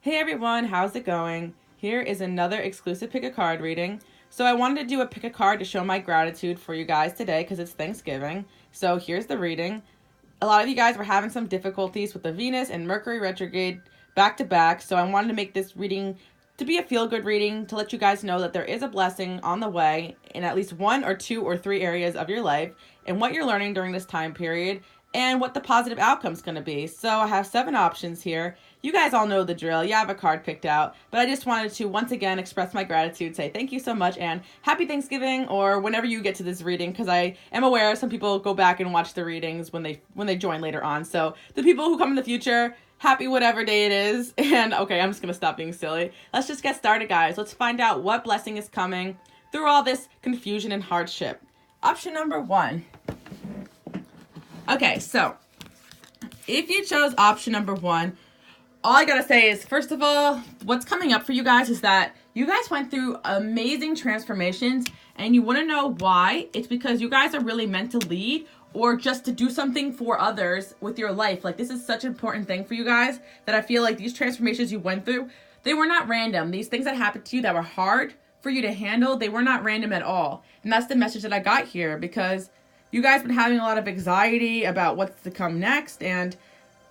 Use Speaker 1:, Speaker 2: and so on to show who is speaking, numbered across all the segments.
Speaker 1: Hey everyone, how's it going? Here is another exclusive pick a card reading. So I wanted to do a pick a card to show my gratitude for you guys today because it's Thanksgiving. So here's the reading. A lot of you guys were having some difficulties with the Venus and Mercury retrograde back to back. So I wanted to make this reading to be a feel-good reading to let you guys know that there is a blessing on the way in at least one or two or three areas of your life and what you're learning during this time period and what the positive outcome is going to be. So I have 7 options here. You guys all know the drill. You have a card picked out, but I just wanted to once again express my gratitude, say thank you so much, and happy Thanksgiving, or whenever you get to this reading, because I am aware some people go back and watch the readings when they join later on. So the people who come in the future, happy whatever day it is. And okay, I'm just gonna stop being silly. Let's just get started, guys. Let's find out what blessing is coming through all this confusion and hardship. Option number 1. Okay, so if you chose option number 1, all I gotta say is, first of all, what's coming up for you guys is that you guys went through amazing transformations, and you want to know why. It's because you guys are really meant to lead or just to do something for others with your life. Like, this is such an important thing for you guys that I feel like these transformations you went through, they were not random. These things that happened to you that were hard for you to handle, they were not random at all. And that's the message that I got here, because you guys been having a lot of anxiety about what's to come next, and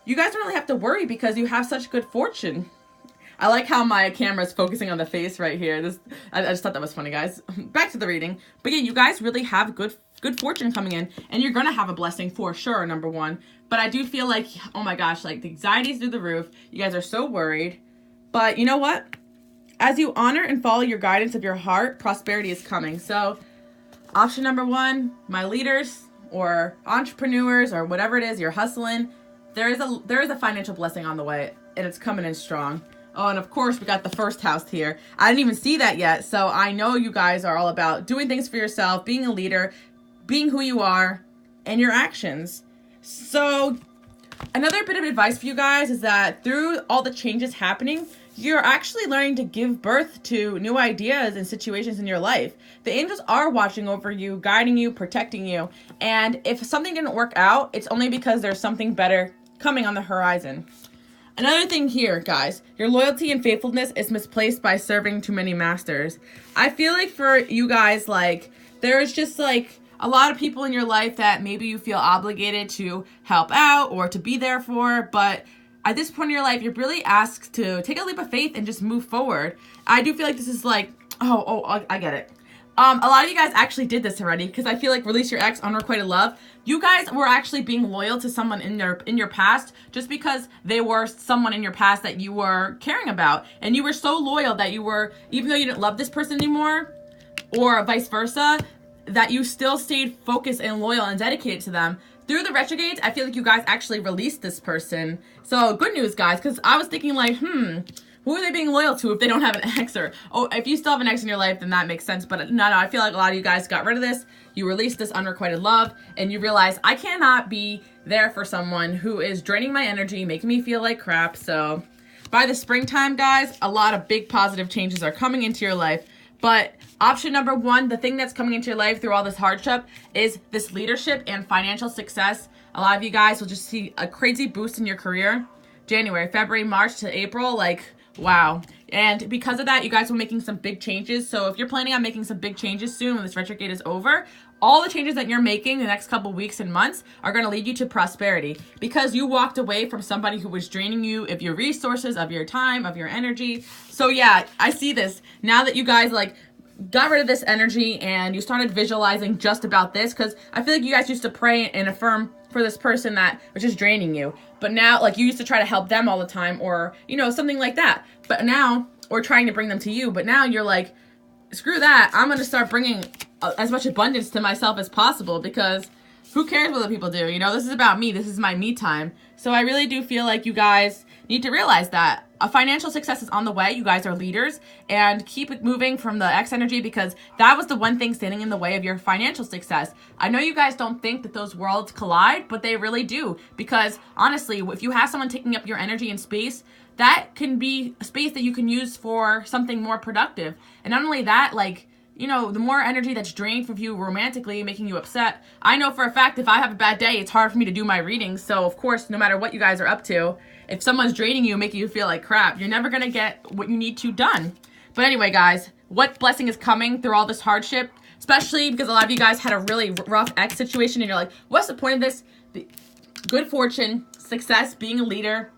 Speaker 1: you guys don't really have to worry because you have such good fortune. I like how my camera is focusing on the face right here. I just thought that was funny, guys. Back to the reading. But yeah, you guys really have good fortune coming in, and you're gonna have a blessing for sure, number 1. But I do feel like, oh my gosh, like the anxiety's through the roof. You guys are so worried. But you know what? As you honor and follow your guidance of your heart, prosperity is coming. So option number 1, my leaders or entrepreneurs or whatever it is you're hustling, there is a financial blessing on the way, and it's coming in strong. Oh, and of course we got the first house here. I didn't even see that yet, so I know you guys are all about doing things for yourself, being a leader, being who you are, and your actions. So another bit of advice for you guys is that through all the changes happening, you're actually learning to give birth to new ideas and situations in your life. The angels are watching over you, guiding you, protecting you. And if something didn't work out, it's only because there's something better coming on the horizon. Another thing here, guys, your loyalty and faithfulness is misplaced by serving too many masters. I feel like for you guys, like, there's just like a lot of people in your life that maybe you feel obligated to help out or to be there for, but at this point in your life, you're really asked to take a leap of faith and just move forward. I do feel like this is like, I get it. A lot of you guys actually did this already, because I feel like Release Your Ex, Unrequited Love, you guys were actually being loyal to someone in your past just because they were someone in your past that you were caring about. And you were so loyal that you were, even though you didn't love this person anymore, or vice versa, that you still stayed focused and loyal and dedicated to them. Through the retrogrades, I feel like you guys actually released this person. So good news, guys, because I was thinking like, who are they being loyal to if they don't have an ex? Or, oh, if you still have an ex in your life, then that makes sense. But no, I feel like a lot of you guys got rid of this. You released this unrequited love, and you realize I cannot be there for someone who is draining my energy, making me feel like crap. So by the springtime, guys, a lot of big positive changes are coming into your life. But option number 1, the thing that's coming into your life through all this hardship is this leadership and financial success. A lot of you guys will just see a crazy boost in your career. January, February, March to April, like, wow. And because of that, you guys will be making some big changes. So if you're planning on making some big changes soon when this retrograde is over, all the changes that you're making the next couple weeks and months are going to lead you to prosperity, because you walked away from somebody who was draining you of your resources, of your time, of your energy. So yeah, I see this. Now that you guys like got rid of this energy and you started visualizing just about this, because I feel like you guys used to pray and affirm for this person that was just draining you. But now, like, you used to try to help them all the time, or, you know, something like that. But now, or trying to bring them to you. But now you're like, screw that. I'm going to start bringing as much abundance to myself as possible, because who cares what other people do? You know, this is about me. This is my me time. So I really do feel like you guys need to realize that a financial success is on the way. You guys are leaders, and keep it moving from the X energy, because that was the one thing standing in the way of your financial success. I know you guys don't think that those worlds collide, but they really do, because honestly, if you have someone taking up your energy and space, that can be a space that you can use for something more productive. And not only that, like, you know, the more energy that's drained from you romantically, making you upset. I know for a fact if I have a bad day, it's hard for me to do my readings. So, of course, no matter what you guys are up to, if someone's draining you, making you feel like crap, you're never going to get what you need to done. But anyway, guys, what blessing is coming through all this hardship? Especially because a lot of you guys had a really rough ex situation and you're like, what's the point of this? Good fortune, success, being a leader,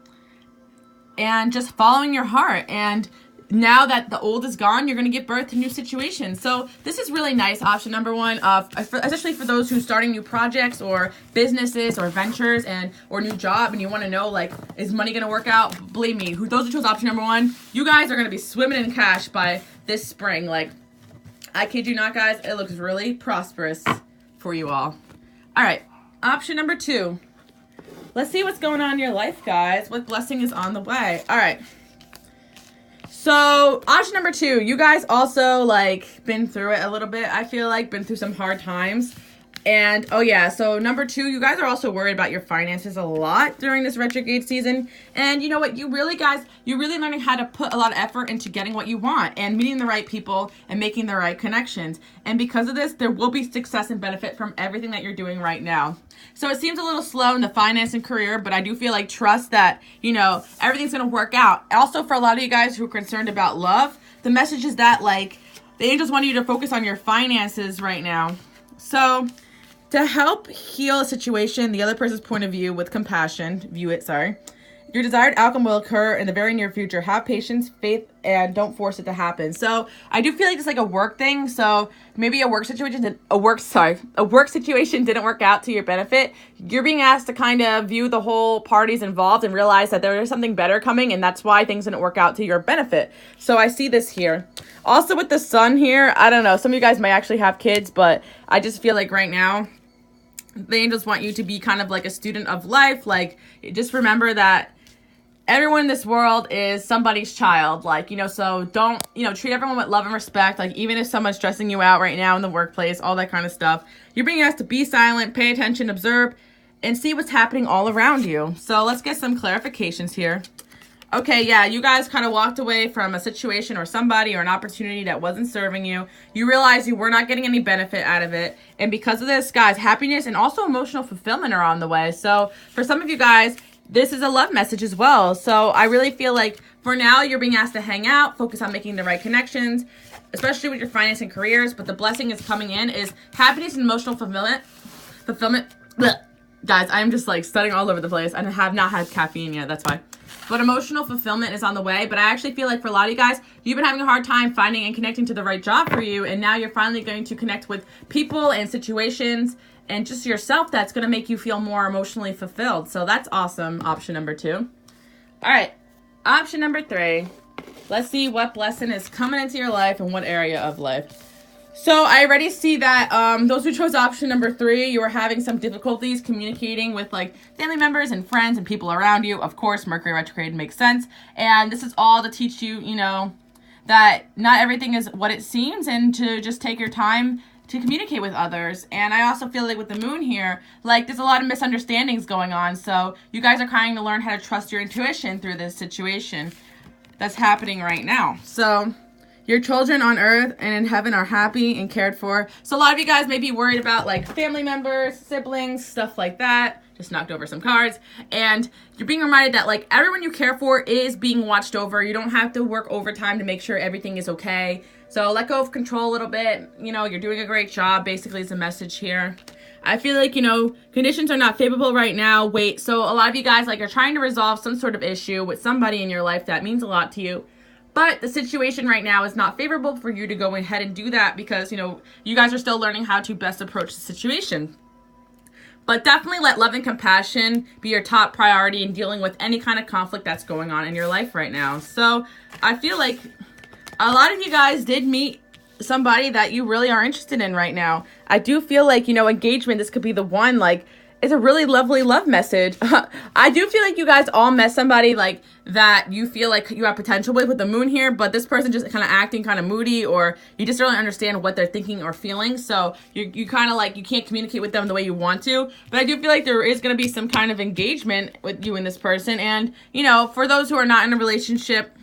Speaker 1: and just following your heart. And now that the old is gone, you're going to give birth to new situations. So this is really nice. Option number one, especially for those who are starting new projects or businesses or ventures or new job, and you want to know, like, is money going to work out? Believe me, those who chose option number one, you guys are going to be swimming in cash by this spring. Like, I kid you not, guys, it looks really prosperous for you all. All right, option number two. Let's see what's going on in your life, guys. What blessing is on the way? All right. So, option number two, you guys also, like, been through it a little bit, I feel like, been through some hard times. And, oh yeah, so number two, you guys are also worried about your finances a lot during this retrograde season. And you know what, you're really learning how to put a lot of effort into getting what you want and meeting the right people and making the right connections. And because of this, there will be success and benefit from everything that you're doing right now. So it seems a little slow in the finance and career, but I do feel like trust that, you know, everything's going to work out. Also, for a lot of you guys who are concerned about love, the message is that, like, the angels want you to focus on your finances right now. So to help heal a situation, the other person's point of view with compassion, your desired outcome will occur in the very near future. Have patience, faith, and don't force it to happen. So I do feel like it's like a work thing. So maybe a work situation didn't work out to your benefit. You're being asked to kind of view the whole parties involved and realize that there is something better coming, and that's why things didn't work out to your benefit. So I see this here. Also with the sun here, I don't know, some of you guys might actually have kids, but I just feel like right now, the angels want you to be kind of like a student of life. Like, just remember that everyone in this world is somebody's child. Like, you know, so don't, you know, treat everyone with love and respect. Like, even if someone's stressing you out right now in the workplace, all that kind of stuff. You're being asked to be silent, pay attention, observe, and see what's happening all around you. So let's get some clarifications here. Okay, yeah, you guys kind of walked away from a situation or somebody or an opportunity that wasn't serving you. You realized you were not getting any benefit out of it. And because of this, guys, happiness and also emotional fulfillment are on the way. So for some of you guys, this is a love message as well. So I really feel like for now, you're being asked to hang out, focus on making the right connections, especially with your finance and careers. But the blessing is coming in is happiness and emotional fulfillment. Blech. Guys, I'm just like stuttering all over the place. I have not had caffeine yet, that's why. But emotional fulfillment is on the way. But I actually feel like for a lot of you guys, you've been having a hard time finding and connecting to the right job for you. And now you're finally going to connect with people and situations and just yourself that's going to make you feel more emotionally fulfilled. So that's awesome, option number two. All right, option number three. Let's see what blessing is coming into your life and what area of life. So I already see that those who chose option number three, you were having some difficulties communicating with like family members and friends and people around you. Of course, Mercury retrograde makes sense. And this is all to teach you, you know, that not everything is what it seems and to just take your time to communicate with others. And I also feel like with the moon here, like there's a lot of misunderstandings going on. So you guys are trying to learn how to trust your intuition through this situation that's happening right now. So your children on earth and in heaven are happy and cared for. So a lot of you guys may be worried about like family members, siblings, stuff like that. Just knocked over some cards. And you're being reminded that like everyone you care for is being watched over. You don't have to work overtime to make sure everything is okay. So let go of control a little bit. You know, you're doing a great job, basically is a message here. I feel like, you know, conditions are not favorable right now. Wait, so a lot of you guys like are trying to resolve some sort of issue with somebody in your life that means a lot to you. But the situation right now is not favorable for you to go ahead and do that because, you know, you guys are still learning how to best approach the situation. But definitely let love and compassion be your top priority in dealing with any kind of conflict that's going on in your life right now. So I feel like a lot of you guys did meet somebody that you really are interested in right now. I do feel like, you know, engagement, this could be the one, like, it's a really lovely love message. I do feel like you guys all met somebody like that you feel like you have potential with the moon here, but this person just kind of acting kind of moody, or you just don't really understand what they're thinking or feeling. So you kind of like, you can't communicate with them the way you want to. But I do feel like there is going to be some kind of engagement with you and this person. And, you know, for those who are not in a relationship,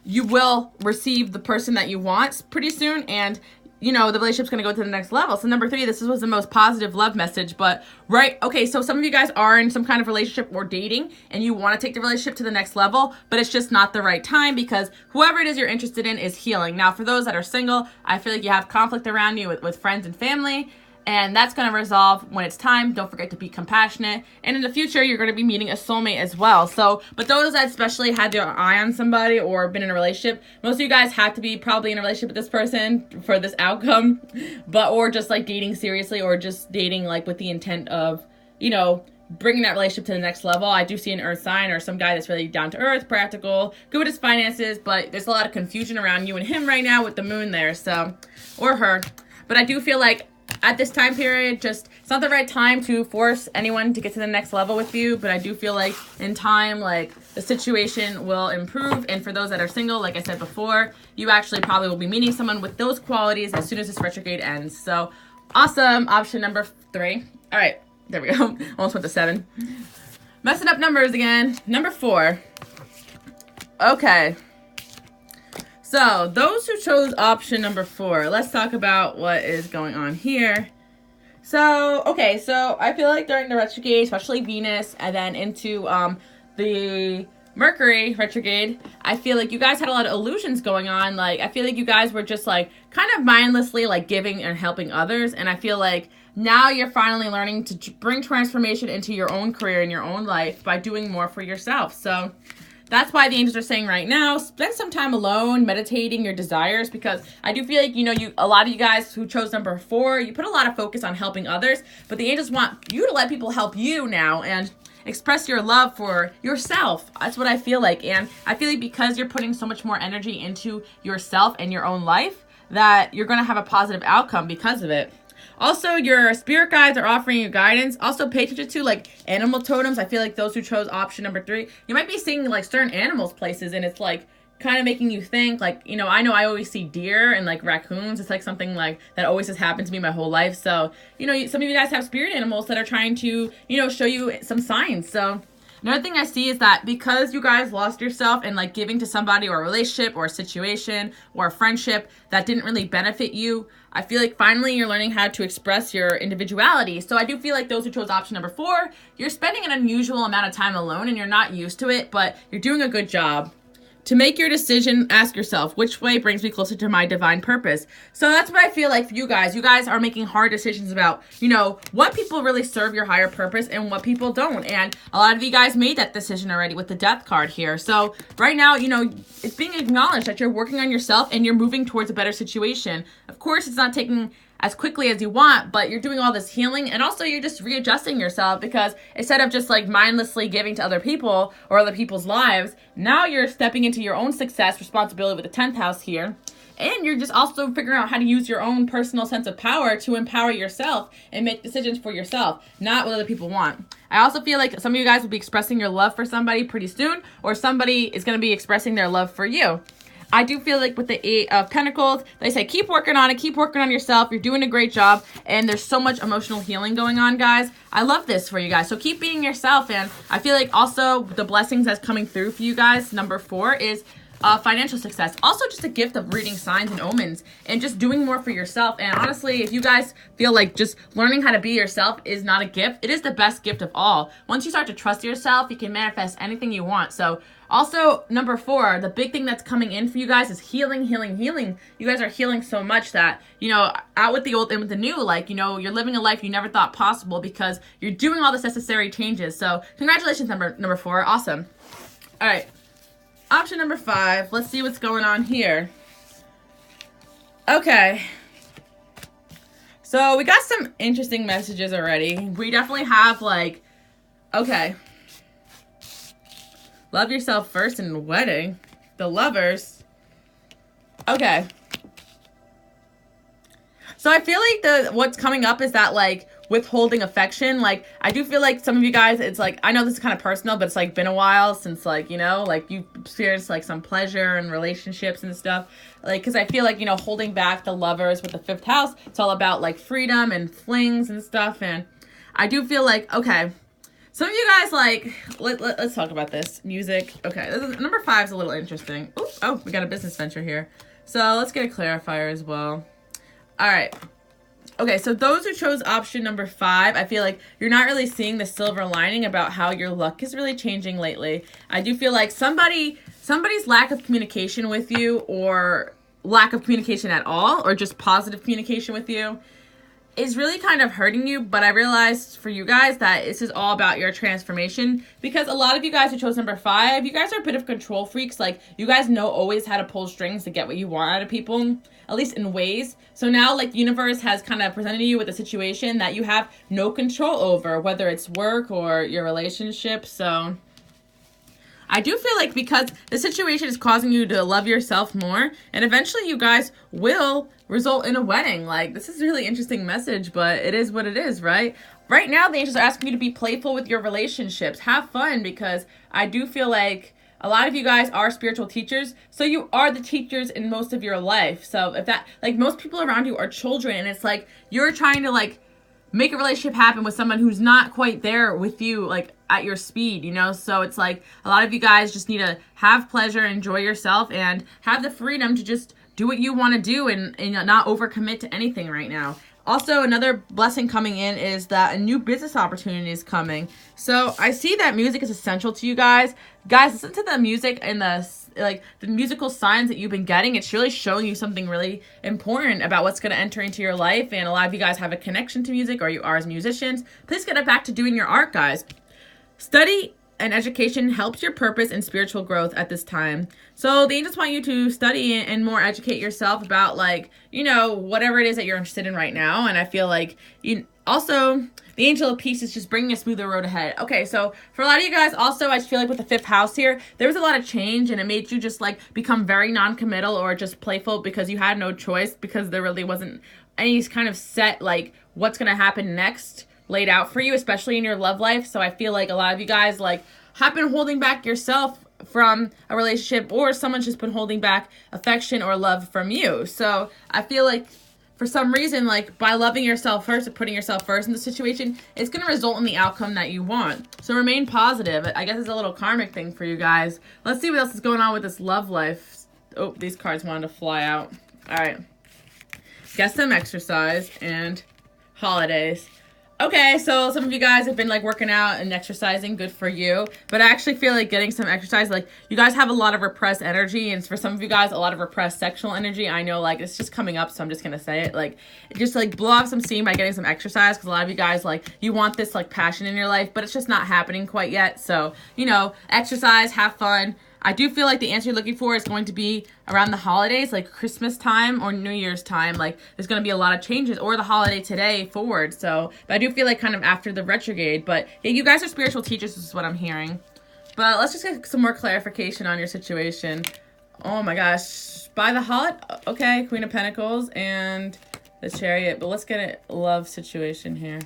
Speaker 1: you will receive the person that you want pretty soon. And you know, the relationship's going to go to the next level. So number 3, this was the most positive love message, but right. Okay. So some of you guys are in some kind of relationship or dating and you want to take the relationship to the next level, but it's just not the right time because whoever it is you're interested in is healing. Now, for those that are single, I feel like you have conflict around you with friends and family. And that's going to resolve when it's time. Don't forget to be compassionate. And in the future, you're going to be meeting a soulmate as well. So, but those that especially had their eye on somebody or been in a relationship, most of you guys have to be probably in a relationship with this person for this outcome. Or just like dating seriously or just dating like with the intent of, you know, bringing that relationship to the next level. I do see an earth sign or some guy that's really down to earth, practical, good with his finances, but there's a lot of confusion around you and him right now with the moon there. So, or her. But I do feel like at this time period, just it's not the right time to force anyone to get to the next level with you, but I do feel like in time, like the situation will improve. And for those that are single, like I said before, you actually probably will be meeting someone with those qualities as soon as this retrograde ends. So awesome. Option number 3. All right, there we go. Almost went to 7. Messing up numbers again. Number 4. Okay. So, those who chose option number 4, let's talk about what is going on here. So, okay, so I feel like during the retrograde, especially Venus, and then into the Mercury retrograde, I feel like you guys had a lot of illusions going on. Like, I feel like you guys were just like kind of mindlessly like giving and helping others. And I feel like now you're finally learning to bring transformation into your own career and your own life by doing more for yourself. So that's why the angels are saying right now, spend some time alone, meditating your desires, because I do feel like, you know, a lot of you guys who chose number 4, you put a lot of focus on helping others, but the angels want you to let people help you now and express your love for yourself. That's what I feel like. And I feel like because you're putting so much more energy into yourself and your own life, that you're going to have a positive outcome because of it. Also, your spirit guides are offering you guidance. Also, pay attention to like animal totems. I feel like those who chose option number 3, you might be seeing like certain animals places, and it's like kind of making you think like, you know I always see deer and like raccoons. It's like something like that always has happened to me my whole life. So, you know, some of you guys have spirit animals that are trying to, you know, show you some signs. So another thing I see is that because you guys lost yourself and like giving to somebody or a relationship or a situation or a friendship that didn't really benefit you, I feel like finally you're learning how to express your individuality. So I do feel like those who chose option number 4, you're spending an unusual amount of time alone and you're not used to it, but you're doing a good job. To make your decision, ask yourself, which way brings me closer to my divine purpose? So that's what I feel like for you guys. You guys are making hard decisions about, you know, what people really serve your higher purpose and what people don't. And a lot of you guys made that decision already with the death card here. So right now, you know, it's being acknowledged that you're working on yourself and you're moving towards a better situation. Of course, it's not taking as quickly as you want, but you're doing all this healing, and also you're just readjusting yourself, because instead of just like mindlessly giving to other people or other people's lives, now you're stepping into your own success responsibility with the 10th house here, and you're just also figuring out how to use your own personal sense of power to empower yourself and make decisions for yourself, not what other people want. I also feel like some of you guys will be expressing your love for somebody pretty soon, or somebody is going to be expressing their love for you. I do feel like with the 8 of Pentacles, they say keep working on it, keep working on yourself. You're doing a great job, and there's so much emotional healing going on, guys. I love this for you guys. So keep being yourself, and I feel like also the blessings that's coming through for you guys, number 4, is financial success. Also just a gift of reading signs and omens and just doing more for yourself. And honestly, if you guys feel like just learning how to be yourself is not a gift, it is the best gift of all. Once you start to trust yourself, you can manifest anything you want. So also, number 4, the big thing that's coming in for you guys is healing, healing, healing. You guys are healing so much that, you know, out with the old and with the new, like, you know, you're living a life you never thought possible because you're doing all the necessary changes. So congratulations, number 4. Awesome. All right. Option number 5. Let's see what's going on here. Okay. So we got some interesting messages already. We definitely have like, okay. Love yourself first in the wedding. The lovers. Okay. So I feel like what's coming up is that like withholding affection. Like I do feel like some of you guys, it's like, I know this is kind of personal, but it's like been a while since like, you know, like you experienced like some pleasure in relationships and stuff. Like, because I feel like, you know, holding back the lovers with the 5th house, it's all about like freedom and flings and stuff. And I do feel like, okay, some of you guys like, let's talk about this. Music. Okay, number 5 is a little interesting. Ooh, oh, we got a business venture here. So let's get a clarifier as well. All right. Okay, so those who chose option number 5, I feel like you're not really seeing the silver lining about how your luck is really changing lately. I do feel like somebody's lack of communication with you, or lack of communication at all, or just positive communication with you, is really kind of hurting you. But I realized for you guys that this is all about your transformation, because a lot of you guys who chose number 5, you guys are a bit of control freaks. Like, you guys know always how to pull strings to get what you want out of people, at least in ways. So now, like, the universe has kind of presented you with a situation that you have no control over, whether it's work or your relationship. So I do feel like because the situation is causing you to love yourself more, and eventually you guys will result in a wedding. Like, this is a really interesting message, but it is what it is, right? Right now, the angels are asking you to be playful with your relationships. Have fun, because I do feel like a lot of you guys are spiritual teachers, so you are the teachers in most of your life. So if that, like, most people around you are children, and it's like you're trying to, like, make a relationship happen with someone who's not quite there with you, like, at your speed, you know? So it's like a lot of you guys just need to have pleasure, enjoy yourself, and have the freedom to just do what you want to do, and not overcommit to anything right now. Also, another blessing coming in is that a new business opportunity is coming. So I see that music is essential to you guys. Guys, listen to the music and the musical signs that you've been getting. It's really showing you something really important about what's going to enter into your life. And a lot of you guys have a connection to music, or you are as musicians. Please get back to doing your art, guys. Study and education helps your purpose and spiritual growth at this time. So the angels want you to study and more educate yourself about, like, you know, whatever it is that you're interested in right now. And I feel like also the angel of peace is just bringing a smoother road ahead. Okay, so for a lot of you guys also, I feel like with the 5th house here, there was a lot of change, and it made you just, like, become very non-committal or just playful because you had no choice, because there really wasn't any kind of set, like, what's going to happen next laid out for you, especially in your love life. So I feel like a lot of you guys, like, have been holding back yourself from a relationship, or someone's just been holding back affection or love from you. So I feel like for some reason, like, by loving yourself first and putting yourself first in the situation, it's going to result in the outcome that you want. So remain positive. I guess it's a little karmic thing for you guys. Let's see what else is going on with this love life. Oh, these cards wanted to fly out. All right. Get some exercise and holidays. Okay, so some of you guys have been, like, working out and exercising. Good for you. But I actually feel like getting some exercise, like, you guys have a lot of repressed energy, and for some of you guys, a lot of repressed sexual energy. I know, like, it's just coming up, so I'm just gonna say it. Like, just, like, blow off some steam by getting some exercise, because a lot of you guys, like, you want this, like, passion in your life, but it's just not happening quite yet. So, you know, exercise, have fun. I do feel like the answer you're looking for is going to be around the holidays, like Christmas time or New Year's time. Like, there's going to be a lot of changes, or the holiday today forward. So, but I do feel like kind of after the retrograde. But yeah, you guys are spiritual teachers, this is what I'm hearing. But let's just get some more clarification on your situation. Oh my gosh. By the holiday, okay, Queen of Pentacles and the Chariot. But let's get a love situation here.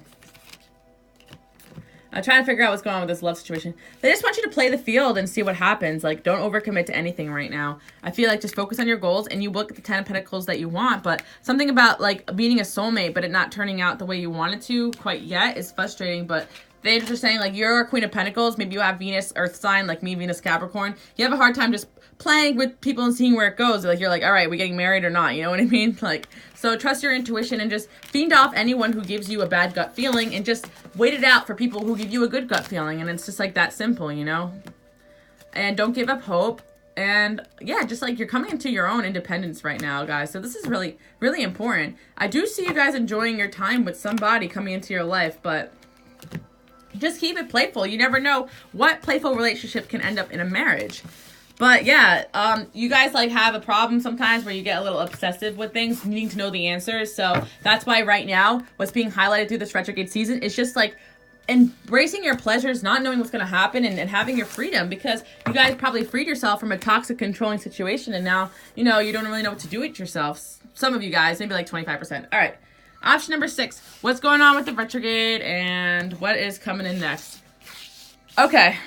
Speaker 1: I'm trying to figure out what's going on with this love situation. They just want you to play the field and see what happens. Like, don't overcommit to anything right now. I feel like just focus on your goals, and you look at the 10 of Pentacles that you want. But something about, like, meeting a soulmate, but it not turning out the way you wanted to quite yet is frustrating. But they're just saying, like, you're a Queen of Pentacles. Maybe you have Venus, Earth sign, like me, Venus, Capricorn. You have a hard time just playing with people and seeing where it goes. Like, you're like, all right, we getting married or not? You know what I mean? Like, so trust your intuition and just fiend off anyone who gives you a bad gut feeling, and just wait it out for people who give you a good gut feeling. And it's just, like, that simple, you know? And don't give up hope. And yeah, just, like, you're coming into your own independence right now, guys. So this is really, really important. I do see you guys enjoying your time with somebody coming into your life, but just keep it playful. You never know what playful relationship can end up in a marriage. But yeah, you guys, like, have a problem sometimes where you get a little obsessive with things, needing to know the answers. So that's why right now, what's being highlighted through this retrograde season is just, like, embracing your pleasures, not knowing what's going to happen, and having your freedom, because you guys probably freed yourself from a toxic, controlling situation, and now, you know, you don't really know what to do with yourselves. Some of you guys, maybe like 25%. All right. Option number 6. What's going on with the retrograde, and what is coming in next? Okay.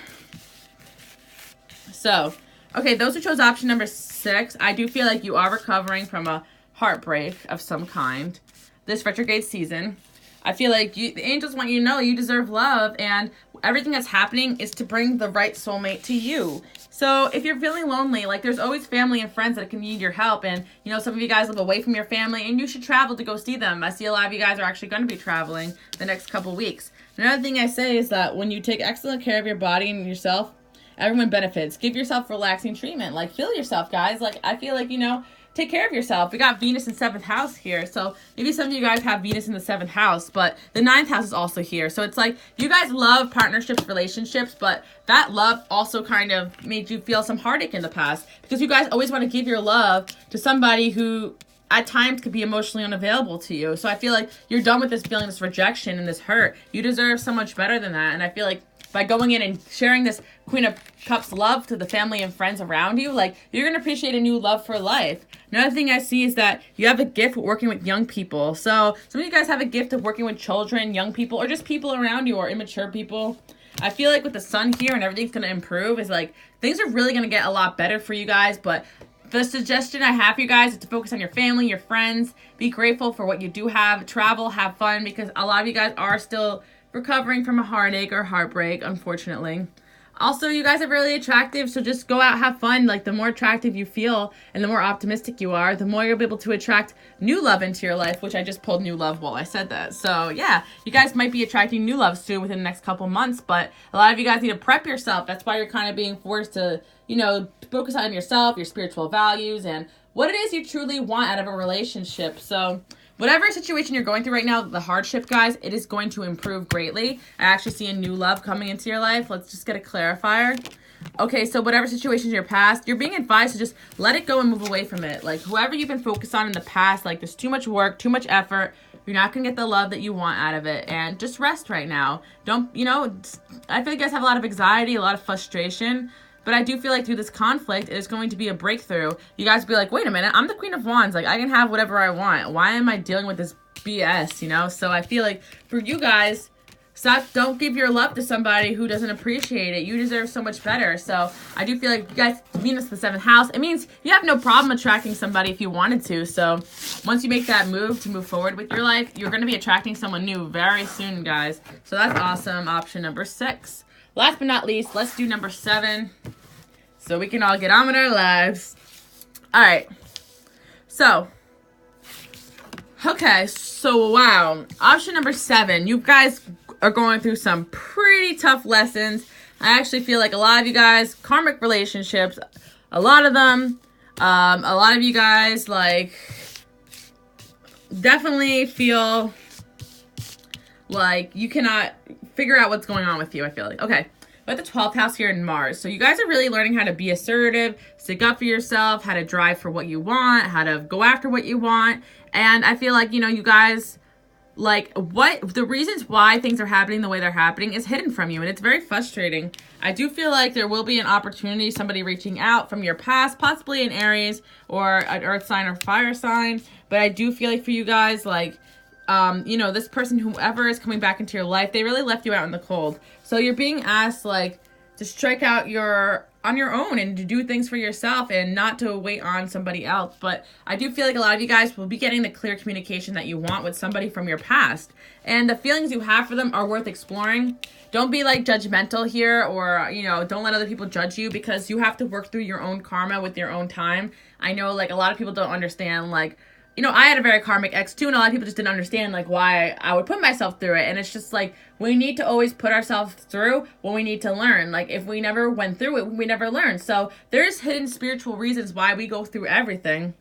Speaker 1: So, okay, those who chose option number 6, I do feel like you are recovering from a heartbreak of some kind this retrograde season. I feel like the angels want you to know you deserve love, and everything that's happening is to bring the right soulmate to you. So if you're feeling lonely, like there's always family and friends that can need your help. And, you know, some of you guys live away from your family and you should travel to go see them. I see a lot of you guys are actually going to be traveling the next couple weeks. Another thing I say is that when you take excellent care of your body and yourself, everyone benefits. Give yourself relaxing treatment. Like, feel yourself, guys. Like, I feel like, you know, take care of yourself. We got Venus in 7th house here. So maybe some of you guys have Venus in the 7th house, but the 9th house is also here. So it's like you guys love partnerships, relationships, but that love also kind of made you feel some heartache in the past because you guys always want to give your love to somebody who at times could be emotionally unavailable to you. So I feel like you're done with this feeling, this rejection and this hurt. You deserve so much better than that. And I feel like by going in and sharing this Queen of Cups love to the family and friends around you, like, you're going to appreciate a new love for life. Another thing I see is that you have a gift of working with young people. So some of you guys have a gift of working with children, young people, or just people around you, or immature people. I feel like with the sun here and everything's going to improve, is like things are really going to get a lot better for you guys. But the suggestion I have for you guys is to focus on your family, your friends, be grateful for what you do have, travel, have fun, because a lot of you guys are still recovering from a heartache or heartbreak, unfortunately. Also, you guys are really attractive, so just go out, have fun. Like, the more attractive you feel and the more optimistic you are, the more you'll be able to attract new love into your life, which I just pulled new love while I said that. So, yeah, you guys might be attracting new love soon within the next couple months, but a lot of you guys need to prep yourself. That's why you're kind of being forced to, you know, focus on yourself, your spiritual values, and what it is you truly want out of a relationship. So whatever situation you're going through right now, the hardship, guys, it is going to improve greatly. I actually see a new love coming into your life. Let's just get a clarifier. Okay, so whatever situations in your past, you're being advised to just let it go and move away from it. Like, whoever you've been focused on in the past, like, there's too much work, too much effort. You're not going to get the love that you want out of it. And just rest right now. Don't, you know, I feel like you guys have a lot of anxiety, a lot of frustration. But I do feel like through this conflict, it's going to be a breakthrough. You guys will be like, wait a minute, I'm the Queen of Wands. Like, I can have whatever I want. Why am I dealing with this BS, you know? So I feel like for you guys, don't give your love to somebody who doesn't appreciate it. You deserve so much better. So I do feel like you guys, Venus the 7th house, it means you have no problem attracting somebody if you wanted to. So once you make that move to move forward with your life, you're going to be attracting someone new very soon, guys. So that's awesome. Option number 6. Last but not least, let's do number 7 so we can all get on with our lives. All right. So, okay. So, wow. Option number 7. You guys are going through some pretty tough lessons. I actually feel like a lot of you guys, karmic relationships, a lot of them, a lot of you guys, like, definitely feel like you cannot figure out what's going on with you, I feel like. Okay, but the 12th house here in Mars. So you guys are really learning how to be assertive, stick up for yourself, how to drive for what you want, how to go after what you want. And I feel like, you know, you guys, like, what the reasons why things are happening the way they're happening is hidden from you, and it's very frustrating. I do feel like there will be an opportunity, somebody reaching out from your past, possibly an Aries or an earth sign or fire sign. But I do feel like for you guys, like, you know, this person, whoever is coming back into your life, they really left you out in the cold. So you're being asked, like, to strike out on your own and to do things for yourself and not to wait on somebody else. But I do feel like a lot of you guys will be getting the clear communication that you want with somebody from your past. And the feelings you have for them are worth exploring. Don't be, like, judgmental here, or, you know, don't let other people judge you, because you have to work through your own karma with your own time. I know, like, a lot of people don't understand, like, you know, I had a very karmic ex too, and a lot of people just didn't understand, like, why I would put myself through it. And it's just like, we need to always put ourselves through what we need to learn. Like, if we never went through it, we never learned. So there's hidden spiritual reasons why we go through everything.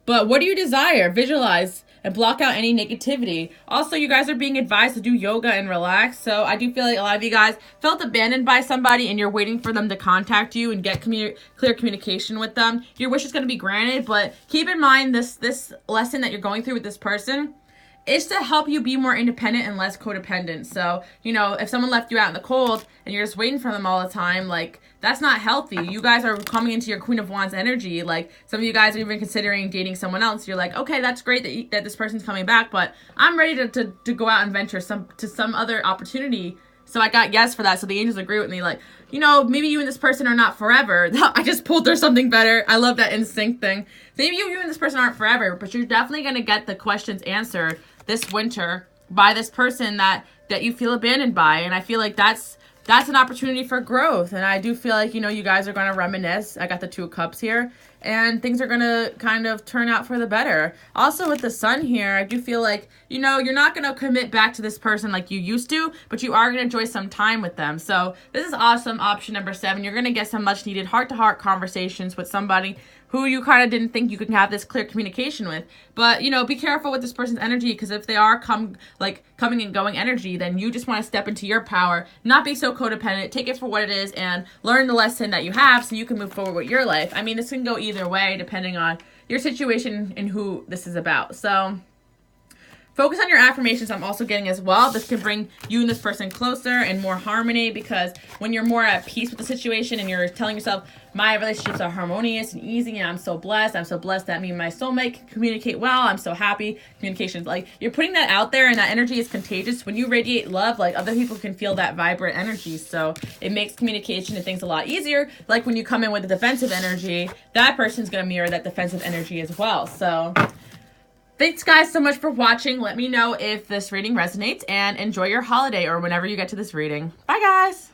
Speaker 1: But what do you desire? Visualize and block out any negativity. Also, you guys are being advised to do yoga and relax. So I do feel like a lot of you guys felt abandoned by somebody and you're waiting for them to contact you and get clear communication with them. Your wish is going to be granted, but keep in mind this lesson that you're going through with this person is to help you be more independent and less codependent. So, you know, if someone left you out in the cold and you're just waiting for them all the time, like, that's not healthy. You guys are coming into your Queen of Wands energy. Like, some of you guys are even considering dating someone else. You're like, okay, that's great that this person's coming back, but I'm ready to go out and venture to some other opportunity. So I got yes for that. So the angels agree with me. Like, you know, maybe you and this person are not forever. I just pulled through something better. I love that instinct thing. Maybe you and this person aren't forever, but you're definitely going to get the questions answered this winter by this person that you feel abandoned by. And I feel like that's that's an opportunity for growth. And I do feel like, you know, you guys are going to reminisce. I got the 2 of Cups here. And things are going to kind of turn out for the better. Also with the Sun here, I do feel like, you know, you're not going to commit back to this person like you used to, but you are going to enjoy some time with them. So this is awesome. Option number 7, you're going to get some much needed heart-to-heart conversations with somebody who you kind of didn't think you could have this clear communication with. But, you know, be careful with this person's energy, because if they are coming and going energy, then you just want to step into your power, not be so codependent, take it for what it is, and learn the lesson that you have so you can move forward with your life. I mean, this can go either way depending on your situation and who this is about. So focus on your affirmations, I'm also getting as well. This can bring you and this person closer and more harmony, because when you're more at peace with the situation and you're telling yourself, my relationships are harmonious and easy, and I'm so blessed that me and my soulmate can communicate well, I'm so happy. Communication's like, you're putting that out there, and that energy is contagious. When you radiate love, like, other people can feel that vibrant energy, so it makes communication and things a lot easier. Like when you come in with a defensive energy, that person's going to mirror that defensive energy as well. So thanks guys so much for watching. Let me know if this reading resonates, and enjoy your holiday or whenever you get to this reading. Bye guys.